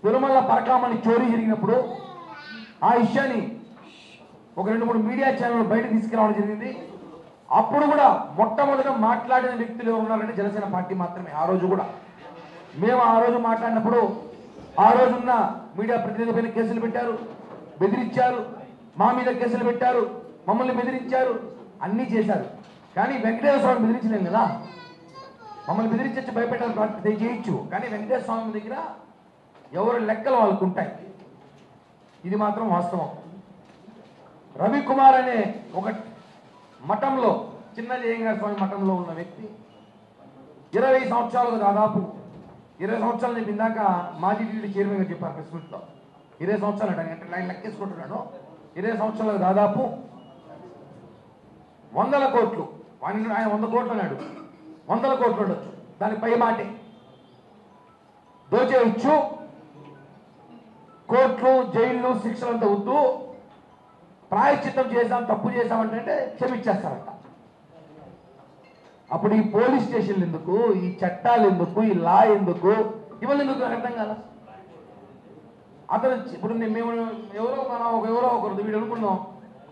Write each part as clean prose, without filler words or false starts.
తిరుమల పరకామణి చోరీ జరిగినప్పుడు ఆ విషయాన్ని ఒక 2-3 మీడియా ఛానల్ బయటకు తీసుకురావడం జరిగింది. అప్పుడు కూడా మొట్టమొదట మాట్లాడిన వ్యక్తులు ఎవరు ఉన్నారంటే జనసేన పార్టీ మాత్రమే. ఆ రోజు కూడా మేము ఆ రోజు మాట్లాడినప్పుడు ఆ రోజున్న మీడియా ప్రతినిధి పైన కేసులు పెట్టారు, బెదిరించారు, మా మీద కేసులు పెట్టారు, మమ్మల్ని బెదిరించారు, అన్నీ చేశారు. కానీ వెంకటేశ్వర స్వామి బెదిరించలేం కదా. మమ్మల్ని బెదిరించి భయపెట్టాలని చేయొచ్చు, కానీ వెంకటేశ్వర స్వామి దగ్గర ఎవరి లెక్కలు వాళ్ళకు ఉంటాయి. ఇది మాత్రం వాస్తవం. రవికుమార్ అనే ఒక మఠంలో, చిన్న జయంగారి స్వామి మఠంలో ఉన్న వ్యక్తి 20 సంవత్సరాలకు దాదాపు 20 సంవత్సరాలు నేను ఇందాక మాజీ టీడీ చైర్మన్ గారు చెప్పారు ప్రెస్ మీట్లో. 20 సంవత్సరాలు అంటే ఆయన లెక్కేసుకుంటున్నాను. 20 సంవత్సరాలకు దాదాపు 100 కోట్లు, ఆయన 100 కోట్లు అన్నాడు, 100 కోట్లు ఉండొచ్చు. దాని పై మాటే దోచేయచ్చు. కోర్టులు, జైళ్ళు, శిక్షలు అంతా వద్దు, ప్రాయశ్చిత్తం చేసాం, తప్పు చేసామంటే క్షమించేస్తారంట. అప్పుడు ఈ పోలీస్ స్టేషన్లు ఎందుకు, ఈ చట్టాలు ఎందుకు, ఈ లా ఎందుకు, ఇవన్నీ ఎందుకు నాకు అర్థం కాదా. అతను ఇప్పుడు మేము ఎవరో ఒకరు వీడు అనుకున్నాం,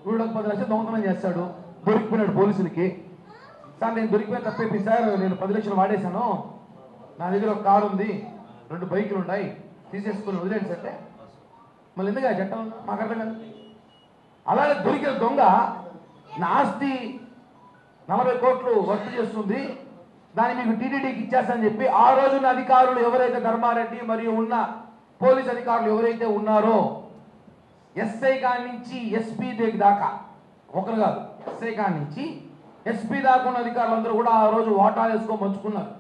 వీడు 10 లక్షలు దొంగతనం చేస్తాడు, దొరికిపోయినాడు పోలీసులకి. సార్ నేను దొరికిపోయిన తప్పైపోయింది సార్, నేను 10 లక్షలు వాడేశాను, నా దగ్గర ఒక కారు ఉంది, 2 బైకులు ఉన్నాయి, తీసేసుకుని వదిలేండి అంటే మళ్ళీ ఎందుకు ఆ చట్టం మాకు అర్థం కాదు. అలాగే దొరికిన దొంగ నా ఆస్తి 40 కోట్లు వర్క్ చేస్తుంది, దాన్ని మీకు టీటీడీకి ఇచ్చేస్తానని చెప్పి ఆ రోజున అధికారులు ఎవరైతే ధర్మారెడ్డి మరియు ఉన్న పోలీస్ అధికారులు ఎవరైతే ఉన్నారో, ఎస్ఐ కాడి నుంచి ఎస్పీ దాకా, ఒకరు కాదు, ఎస్ఐ కాడి నుంచి ఎస్పీ దాకా ఉన్న అధికారులందరూ కూడా ఆ రోజు వాటాలు వేసుకొని పంచుకున్నారు.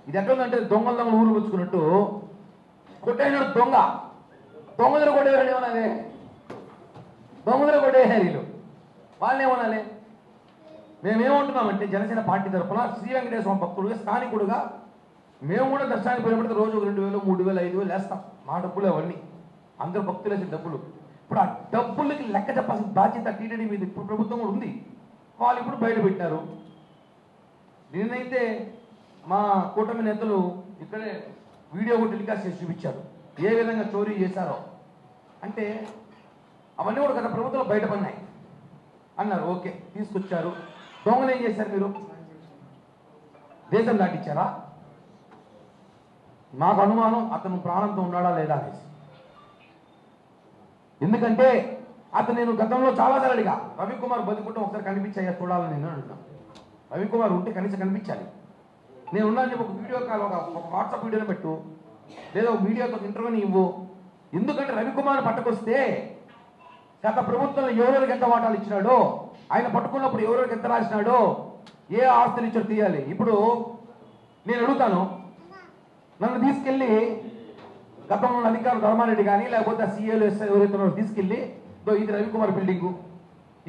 ఇది ఎట్లుందంటే దొంగలు ఊరు పంచుకున్నట్టు కొట్టేనాడు దొంగ, దొంగలు కొట్టేవాళ్ళు ఏమనాలి, దొంగలు కొట్టేహారీలు వాళ్ళని ఏమనాలి. మేమేమంటున్నామంటే జనసేన పార్టీ తరఫున శ్రీ వెంకటేశ్వర భక్తుడుగా, స్థానికుడుగా మేము కూడా దర్శనానికి పోయినప్పుడు రోజు 2,000, 3,000, 5,000 వేస్తాం. మా డబ్బులు అవన్నీ, అందరూ భక్తులు వేసే డబ్బులు. ఇప్పుడు ఆ డబ్బులకి లెక్క చెప్పాల్సిన బాధ్యత టీటీడీ మీద ఇప్పుడు ప్రభుత్వం కూడా ఉంది. వాళ్ళు ఇప్పుడు బయట పెట్టారు. నేనైతే మా కూటమి నేతలు ఇక్కడే వీడియో కూడా టెలికాస్ట్ చేసి చూపించారు ఏ విధంగా చోరీ చేశారో. అంటే అవన్నీ కూడా గత ప్రభుత్వంలో బయటపడినాయి అన్నారు. ఓకే, తీసుకొచ్చారు. దొంగలు ఏం చేశారు మీరు? దేశం దాటిచ్చారా? మాకు అనుమానం అతను ప్రాణంతో ఉన్నాడా లేదా అనేసి. ఎందుకంటే అతను నేను గతంలో చాలాసార్లు అడిగా, రవికుమార్ బతుకుంటే ఒకసారి కనిపించాయా చూడాలని నేను అంటున్నాను. రవికుమార్ ఉంటే కనీసం కనిపించాలి. నేను ఉన్నాను చెప్పి ఒక వీడియో కాల్, ఒక వాట్సాప్ వీడియోని పెట్టు, లేదా ఒక మీడియాతో ఇంటర్వ్యూని ఇవ్వు. ఎందుకంటే రవికుమార్ పట్టుకొస్తే గత ప్రభుత్వంలో ఎవరెవరికి ఎంత వాటాలు ఇచ్చినాడో, ఆయన పట్టుకున్నప్పుడు ఎవరెవరికి ఎంత రాసినాడో, ఏ ఆస్తులు ఇచ్చాడో తీయాలి. ఇప్పుడు నేను అడుగుతాను, నన్ను తీసుకెళ్ళి గతంలో అధికారులు ధర్మారెడ్డి కానీ లేకపోతే సీఏలు ఎస్ఐ ఎవరైతే ఉన్నారో తీసుకెళ్ళి ఇది రవికుమార్ బిల్డింగు,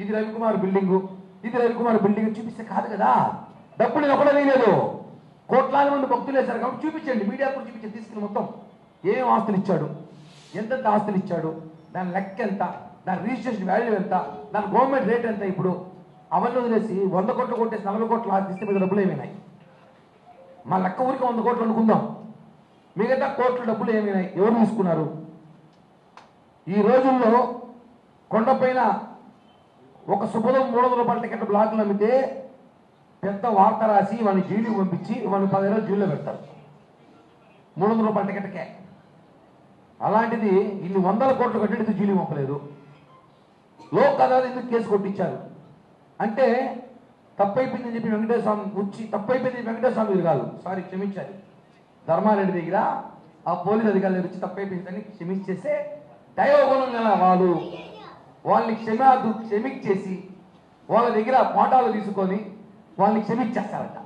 ఇది రవికుమార్ బిల్డింగు, ఇది రవికుమార్ బిల్డింగ్ చూపిస్తే కాదు కదా. డబ్బులు నేను ఒకటే లేదు, కోట్లాది మంది భక్తులు వేశారు కాబట్టి చూపించండి, మీడియా కూడా చూపించండి. తీసుకెళ్ళి మొత్తం ఏమేమి ఆస్తులు ఇచ్చాడు, ఎంతెంత ఆస్తులు ఇచ్చాడు, దాని లెక్క ఎంత, దాని రిజిస్ట్రేషన్ వాల్యూ ఎంత, దాని గవర్నమెంట్ రేట్ ఎంత. ఇప్పుడు అవన్నీ వదిలేసి 100 కోట్లు కొట్టేసి 40 కోట్లు ఆస్తి మీద డబ్బులు ఏమైనాయి? మా లెక్క ఊరికి 100 కోట్లు అనుకుందాం, మిగతా కోట్ల డబ్బులు ఏమైనాయి, ఎవరు తీసుకున్నారు? ఈ రోజుల్లో కొండపైన ఒక శుభదం 300 రూపాయల టికెట్ బ్లాక్లు అమ్మితే పెద్ద వార్త రాసి వాడిని జైలుకి పంపించి వాడిని 10 రోజులు జైల్లో పెడతారు 300 రూపాయల టికెట్కే. అలాంటిది ఇన్ని 100 కోట్లు కట్టడితో జైలుకి పంపలేదు. లోక్ అదాలత్ ఎందుకు కేసు కొట్టించారు అంటే తప్పైపోయిందని చెప్పి వెంకటేశ్వర స్వామి వచ్చి, తప్పైపోయింది వెంకటేశ్వర స్వామి కాదు, సారీ క్షమించాలి, ధర్మారెడ్డి దగ్గర ఆ పోలీస్ అధికారులు వచ్చి తప్పైపోయిందని క్షమించేసే దైవగుణం గల వాళ్ళు వాళ్ళని క్షమించేసి వాళ్ళ దగ్గర పాఠాలు తీసుకొని వాళ్ళని క్షమించేస్తారట.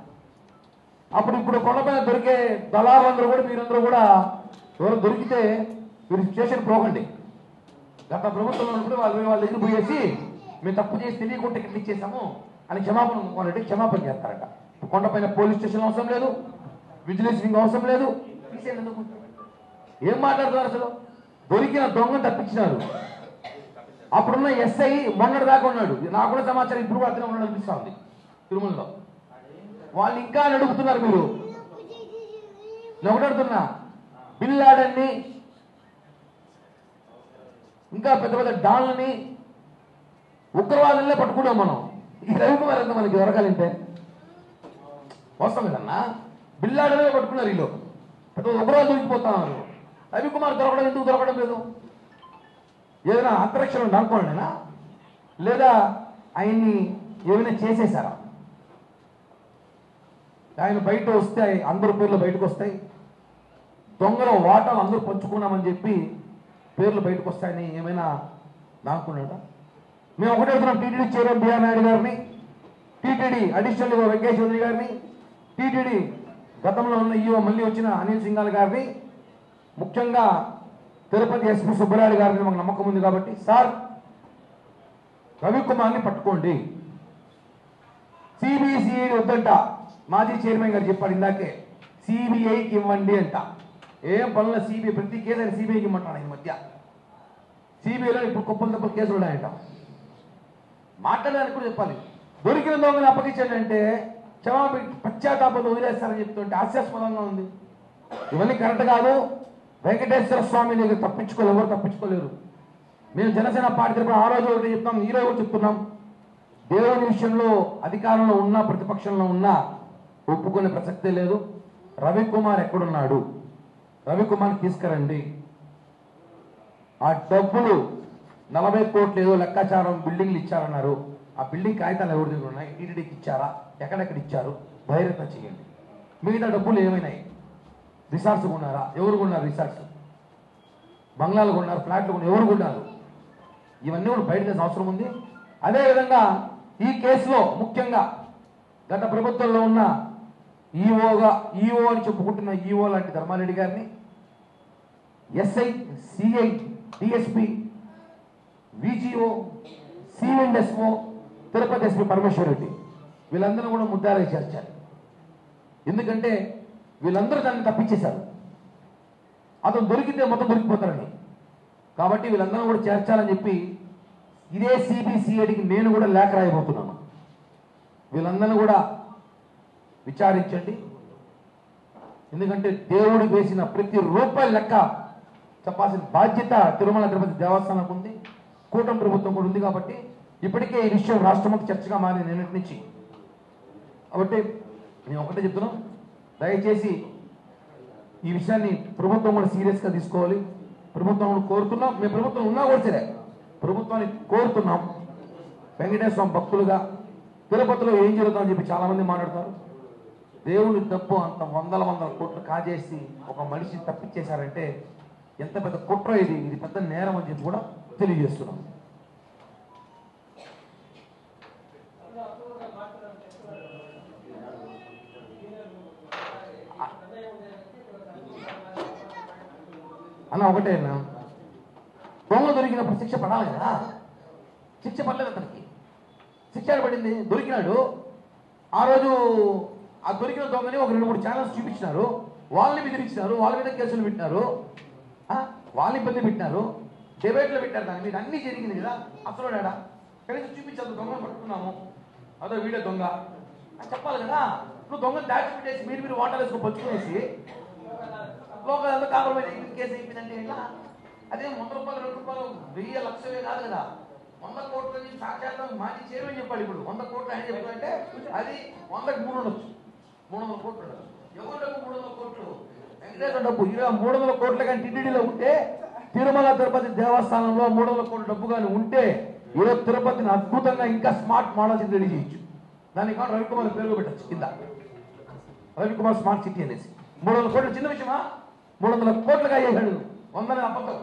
అప్పుడు ఇప్పుడు కొండపైన దొరికే దళారులందరూ కూడా మీరందరూ కూడా ఎవరు దొరికితే మీరు స్టేషన్ పోకండి. గత ప్రభుత్వంలో ఉన్నప్పుడు వాళ్ళ దగ్గర పోయేసి మేము తప్పు చేసి తెలియకుండా టికెట్ ఇచ్చేసాము అని క్షమాపణ చేస్తారట. కొండపైన పోలీస్ స్టేషన్ అవసరం లేదు, విజిలెన్స్ వింగ్ అవసరం లేదు. ఏం మాట్లాడుతున్నారు అసలు? దొరికిన దొంగను తప్పించినారు. అప్పుడున్న ఎస్ఐ మొన్నటి దాకా ఉన్నాడు, నాకు కూడా సమాచారం ఇప్పుడు అతనే ఉన్నాడు అనిపిస్తా ఉంది తిరుమలలో. వాళ్ళు ఇంకా నడుపుతున్నారు. మీరు నేను ఒకటి అడుగుతున్నా, బిన్ లాడెన్ని ఇంకా పెద్ద పెద్ద డాళ్ళని ఉగ్రవాదులనే పట్టుకున్నాం మనం. ఈ రవికుమార్ ఎంత మనకి దొరకాలంటే వస్తాం కదన్నా. బిల్లాడనే పట్టుకున్నారు వీళ్ళు, పెద్ద ఉగ్రవాదులు దొరికిపోతున్నారు. రవికుమార్ దొరకడం ఎందుకు దొరకడం లేదు? ఏదైనా అంతరిక్షంలో దానుకోండినా, లేదా ఆయన్ని ఏమైనా చేసేసారా? ఆయన బయట వస్తే అందరు పేర్లు బయటకు వస్తాయి, దొంగల వాటాలు అందరూ పంచుకున్నామని చెప్పి పేర్లు బయటకు వస్తాయని ఏమైనా దానుకున్నాడా? మేము ఒకటే అడుగుతున్నాం, టీటీడీ చైర్మన్ బిఆర్ నాయుడు గారిని, టీటీడీ అడిషనల్ వెంకటేష్ చౌదరి గారిని, టీటీడీ గతంలో ఉన్న ఈఓ మళ్ళీ వచ్చిన అనిల్ సింఘాల్ గారిని, ముఖ్యంగా తిరుపతి ఎస్పీ సుబ్బరాయుడు గారిని మాకు నమ్మకం ఉంది కాబట్టి, సార్ రవికుమార్ని పట్టుకోండి. సిబిసిఐడి వద్దంట, మాజీ చైర్మన్ గారు చెప్పాడు ఇందాకే, సిబిఐకి ఇవ్వండి అంట. ఏం పనుల సిబిఐ ప్రతి కేసు ఆయన సిబిఐకి ఇమ్మంటాడు. ఈ మధ్య సిబిఐలో ఇప్పుడు కుప్పలు తప్పలు కేసులు ఉన్నాయంట. మాట్లాడడానికి కూడా చెప్పాలి. దొరికిన దొంగలు అప్పగించాడంటే పశ్చాత్తాపంతో వదిలేస్తారని చెప్తుంటే హాస్యాస్పదంగా ఉంది. ఇవన్నీ కరెక్ట్ కాదు. వెంకటేశ్వర స్వామిని తప్పించుకోలేరు, ఎవరు తప్పించుకోలేరు. మేము జనసేన పార్టీ తరపున ఆ రోజు ఒకటి చెప్తాం, ఈ రోజు చెప్తున్నాం, దేవుని విషయంలో అధికారంలో ఉన్నా ప్రతిపక్షంలో ఉన్నా ఒప్పుకునే ప్రసక్తే లేదు. రవికుమార్ ఎక్కడున్నాడు? రవికుమార్ తీసుకురండి. ఆ డబ్బులు 40 కోట్లు ఏదో లెక్కాచారం బిల్డింగ్లు ఇచ్చారన్నారు. ఆ బిల్డింగ్ కాగితాలు ఎవరి దగ్గర ఉన్నాయి? టీటీడీకి ఇచ్చారా? ఎక్కడెక్కడ ఇచ్చారు? బహిరంగ చేయండి. మిగతా డబ్బులు ఏమైనాయి? రిసార్ట్స్ కొన్నారా? ఎవరు కొన్నారు రిసార్ట్స్? బంగ్లాలు కొన్నారు, ఫ్లాట్లు కొన్నారు, ఎవరు కొన్నారు? ఇవన్నీ కూడా బయట చేసిన అవసరం ఉంది. అదేవిధంగా ఈ కేసులో ముఖ్యంగా గత ప్రభుత్వంలో ఉన్న ఈఓ అని చెప్పుకుంటున్న ఈఓ లాంటి ధర్మారెడ్డి గారిని, SI, CI, DSP, VGO, సిఎండ్ఎస్ఓ, Tirupati SP Parameshwar Reddy, వీళ్ళందరూ కూడా ముద్దారై చేర్చారు. ఎందుకంటే వీళ్ళందరూ దాన్ని తప్పించేశారు. అతను దొరికితే మొత్తం దొరికిపోతారని. కాబట్టి వీళ్ళందరూ కూడా చేర్చాలని చెప్పి ఇదే సిబిసిఐడికి నేను కూడా లేఖ రాయబోతున్నాను. వీళ్ళందరినీ కూడా విచారించండి. ఎందుకంటే దేవుడు వేసిన ప్రతి రూపాయి లెక్క చెప్పాల్సిన బాధ్యత తిరుమల తిరుపతి దేవస్థానానికి ఉంది, కూటమి ప్రభుత్వం కూడా ఉంది. కాబట్టి ఇప్పటికే ఈ విషయం రాష్ట్రమంతా చర్చగా మారింది నిన్నటి నుంచి. కాబట్టి నేను ఒకటే చెప్తున్నాం, దయచేసి ఈ విషయాన్ని ప్రభుత్వం కూడా సీరియస్గా తీసుకోవాలి. ప్రభుత్వం కూడా కోరుతున్నాం, మేము ప్రభుత్వం ఉన్నా కూడా సరే ప్రభుత్వాన్ని కోరుతున్నాం. వెంకటేశ్వర స్వామి భక్తులుగా తిరుపతిలో ఏం జరుగుతుందని చెప్పి చాలామంది మాట్లాడతారు. దేవుని డబ్బు అంత వందల కోట్లు కాజేసి ఒక మనిషిని తప్పించేశారంటే ఎంత పెద్ద కుట్ర ఇది, ఇది పెద్ద నేరం అని చెప్పి కూడా తెలియజేస్తున్నాం. అన్న ఒకటే అన్న, దొంగ దొరికినప్పుడు శిక్ష పడాలి కదా. శిక్ష పడలేదు అతనికి. శిక్ష పడింది, దొరికినాడు. ఆ రోజు ఆ దొరికిన దొంగని ఒక 2-3 ఛానల్స్ చూపించినారు, వాళ్ళని బెదిరించినారు, వాళ్ళ మీద కేసులు పెట్టినారు, వాళ్ళని ఇబ్బంది పెట్టినారు, డిబేట్లో పెట్టారు. దాని మీద అన్నీ జరిగింది కదా. అసలు డాడా కనీసం చూపించారు, దొంగను పట్టుకున్నాము, అదో వీడియో దొంగ అని చెప్పాలి కదా. నువ్వు దొంగను దాచిపెట్టేసి మీరు వాటాలు వేసుకొని పంచుకునేసి లోకల్ అంతా కాంప్రమైజ్ కేసు అయిపోయిందంటే ఎలా? అదే 100 రూపాయలు, 2 రూపాయలు, 1000 లక్షలే కాదు కదా. 100 కోట్ల నుంచి సాక్షాత్తం మాజీ చైర్మన్ చెప్పాడు. ఇప్పుడు 100 కోట్లు ఆయన చెప్పాలంటే అది 100కి 3 ఉండొచ్చు, 300 కోట్లు ఉండొచ్చు. ఎవరు డబ్బు 300 కోట్లు? వెంకటేశ్వర డబ్బు. ఇలా 300 కోట్లు కానీ టీటీడీలో ఉంటే, తిరుమల తిరుపతి దేవస్థానంలో 300 కోట్ల డబ్బు కానీ ఉంటే ఈరోజు తిరుపతిని అద్భుతంగా ఇంకా స్మార్ట్ మోడల్స్ రెడీ చేయొచ్చు. దానికి కాదు రవికుమార్ పేరు పెట్టచ్చు కింద, రవికుమార్ స్మార్ట్ సిటీ అనేసి. 300 కోట్లు చిన్న విషయమా? 300 కోట్లుగా అయ్యాడు, 100 అబద్ధం.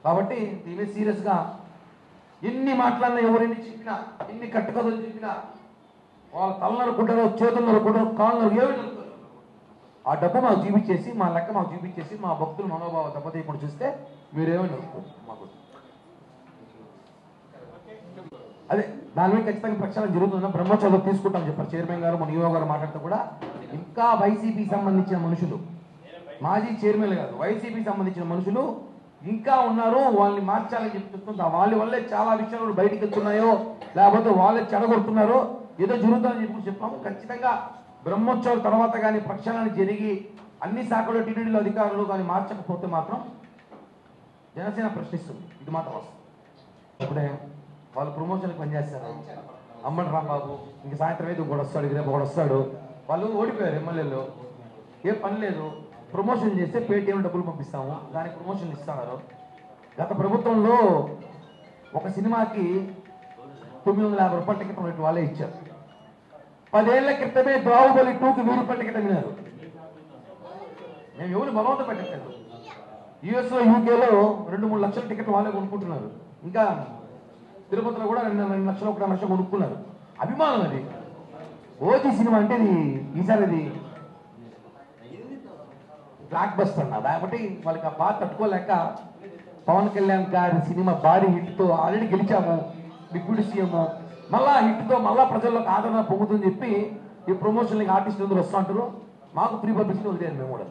కాబట్టి దీని సీరియస్గా ఎన్ని మాట్లాడినా, ఎవరెన్ని చెప్పినా, ఎన్ని కట్టుకథలు చెప్పినా వాళ్ళ తలనరుకుంటారో, చేతులు నరుకుంటారో, కాళ్ళు ఏమి నరుకుంటారు. ఆ డబ్బు మాకు చూపించేసి, మా లెక్క మాకు చూపించేసి, మా భక్తులు మనోభావ దెబ్బతీయకుండా చూస్తే మీరేమో నరుకుంటారు. మాకు అదే దాని మీద ఖచ్చితంగా ప్రక్షాళన జరుగుతుందా, బ్రహ్మోత్సవం తీసుకుంటామని చెప్పారు చైర్మన్ గారు. మన యువ గారు మాట్లాడుతూ కూడా ఇంకా వైసీపీ సంబంధించిన మనుషులు, మాజీ చైర్మన్ కాదు, వైసీపీ సంబంధించిన మనుషులు ఇంకా ఉన్నారు. వాళ్ళని మార్చాలని చెప్తుంటా. వాళ్ళ వల్లే చాలా విషయాలు బయటకు వెళ్తున్నాయో, లేకపోతే వాళ్ళే చెడగొడుతున్నారో, ఏదో జరుగుతుందని చెప్పి చెప్పాము. ఖచ్చితంగా బ్రహ్మోత్సవాల తర్వాత కానీ ప్రక్షాళన జరిగి అన్ని శాఖలు టీటీడీలో అధికారులు కానీ మార్చకపోతే మాత్రం జనసేన ప్రశ్నిస్తుంది, ఇది మాత్రం వస్తుంది. ఇప్పుడే వాళ్ళు ప్రమోషన్కి పనిచేస్తారు. అమ్మడి రాంబాబు ఇంక సాయంత్రం అయితే ఇంకోటి వస్తాడు, రేపు ఒకటి వస్తాడు. వాళ్ళు ఓడిపోయారు ఎమ్మెల్యేలు, ఏం పని లేదు. ప్రమోషన్ చేస్తే పేటీఎం డబ్బులు పంపిస్తాము, దానికి ప్రమోషన్ ఇస్తున్నారు. గత ప్రభుత్వంలో ఒక సినిమాకి 950 రూపాయల టికెట్ ఉన్నట్టు వాళ్ళే ఇచ్చారు. 10 ఏళ్ల క్రితమే బాహుబలి 2కి 1000 రూపాయల టికెట్ అమ్మినారు. మేము ఎవరు బలవంతం పెట్టట్లేదు. యుఎస్లో యూకేలో 2-3 లక్షల టికెట్లు వాళ్ళే కొనుక్కుంటున్నారు. ఇంకా తిరుపతిలో కూడా 2 లక్షలు 1 లక్ష కొనుక్కున్నారు. అభిమానం అది. ఓజీ సినిమా అంటే ఈసారి అది బ్లాక్ బస్టర్ అన్న, కాబట్టి వాళ్ళకి ఆ బాధ తట్టుకోలేక పవన్ కళ్యాణ్ గారి సినిమా భారీ హిట్తో ఆల్రెడీ గెలిచాము, డిప్యూటీ సీఎం, మళ్ళా హిట్తో మళ్ళా ప్రజల్లోకి ఆదరణ పొందుతుందని చెప్పి ఈ ప్రమోషన్లకి ఆర్టిస్టులు అందరూ వస్తూ ఉంటారు. మాకు ఫ్రీ పబ్లిసిటీ వదిలేరు మేము కూడా.